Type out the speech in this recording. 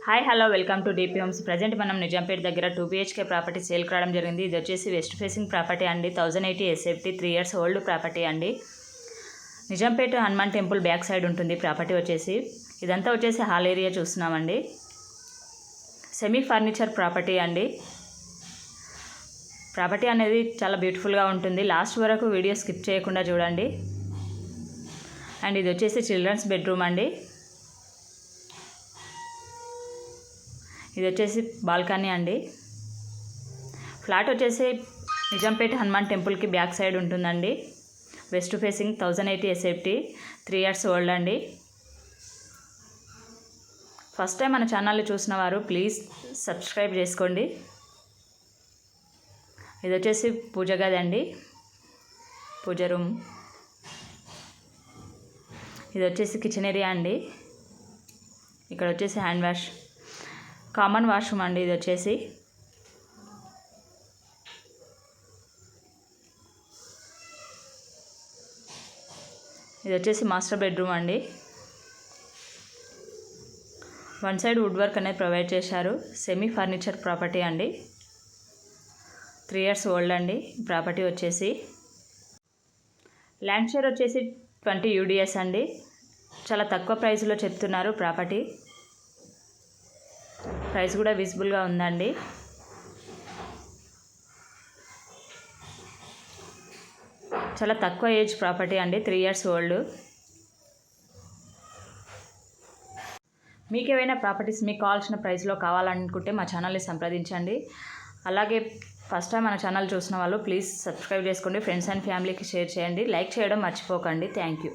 Hi hello welcome to DP homes. Present మనం నిజాంపేట దగ్గర 2 BHK property సేల్కి రావడం జరిగింది. ఇది వచ్చేసి వెస్ట్ ఫేసింగ్ ప్రాపర్టీ అండి. 1080 SFT 3 years ఓల్డ్ ప్రాపర్టీ అండి. Nizampet Hanuman temple back side ఉంటుంది ప్రాపర్టీ వచ్చేసి. ఇదంతా వచ్చేసి హాల్ ఏరియా చూస్తున్నామండి. సెమీ ఫర్నిచర్ ప్రాపర్టీ అండి. ప్రాపర్టీ అనేది చాలా బ్యూటిఫుల్గా ఉంటుంది. లాస్ట్ వరకు వీడియో స్కిప్ చేయకుండా చూడండి. అండ్ ఇది వచ్చేసి చిల్డ్రన్స్ బెడ్రూమ్ అండి. ఇది వచ్చేసి బాల్కనీ అండి. ఫ్లాట్ వచ్చేసి నిజాంపేట హనుమాన్ టెంపుల్కి బ్యాక్ సైడ్ ఉంటుందండి. West facing 1080 SFT 3 years old అండి. ఫస్ట్ టైం మన ఛానల్ని చూసిన వారు ప్లీజ్ సబ్స్క్రైబ్ చేసుకోండి. ఇది వచ్చేసి పూజ గది అండి, పూజ రూమ్. ఇది వచ్చేసి కిచెన్ ఏరియా అండి. ఇక్కడ వచ్చేసి హ్యాండ్ వాష్, కామన్ వాష్రూమ్ అండి. ఇది వచ్చేసి మాస్టర్ బెడ్రూమ్ అండి. వన్ సైడ్ వుడ్ వర్క్ అనేది ప్రొవైడ్ చేశారు. సెమీ ఫర్నిచర్ ప్రాపర్టీ అండి. 3 years ఓల్డ్ అండి ప్రాపర్టీ వచ్చేసి. ల్యాండ్ షేర్ వచ్చేసి 20 UDS అండి. చాలా తక్కువ ప్రైస్లో చెప్తున్నారు ప్రాపర్టీ. ప్రైస్ కూడా విజిబుల్గా ఉందండి. చాలా తక్కువ ఏజ్ ప్రాపర్టీ అండి, 3 years ఓల్డ్. మీకు ఏవైనా ప్రాపర్టీస్ మీకు కావాల్సిన ప్రైస్లో కావాలనుకుంటే మా ఛానల్ని సంప్రదించండి. అలాగే ఫస్ట్ టైం మన ఛానల్ చూసిన వాళ్ళు ప్లీజ్ సబ్స్క్రైబ్ చేసుకోండి. ఫ్రెండ్స్ అండ్ ఫ్యామిలీకి షేర్ చేయండి. లైక్ చేయడం మర్చిపోకండి. Thank you.